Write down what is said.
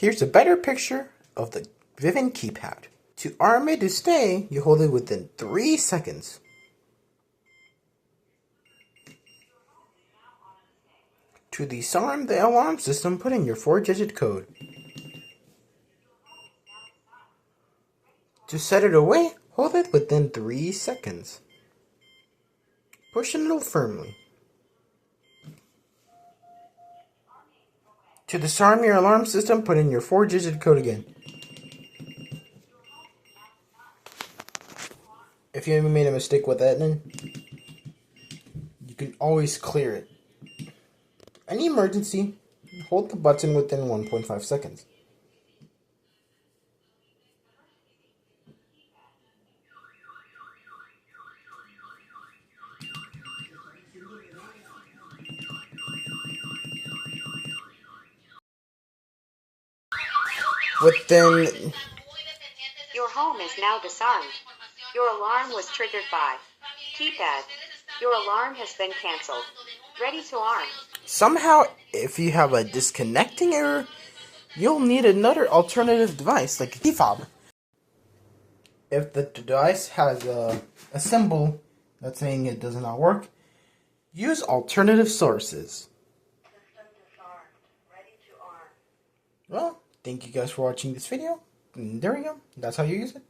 Here's a better picture of the Vivint keypad. To arm it to stay, you hold it within 3 seconds. To disarm the alarm system, put in your 4-digit code. To set it away, hold it within 3 seconds. Push the needle firmly. To disarm your alarm system, put in your 4-digit code again. If you ever made a mistake with that, then you can always clear it. Any emergency, hold the button within 1.5 seconds. Within... Your home is now disarmed. Your alarm was triggered by keypad. Your alarm has been cancelled. Ready to arm. Somehow, if you have a disconnecting error, you'll need another alternative device, like a key fob. If the device has a symbol that's saying it does not work, use alternative sources. Well, thank you guys for watching this video. And there we go. That's how you use it.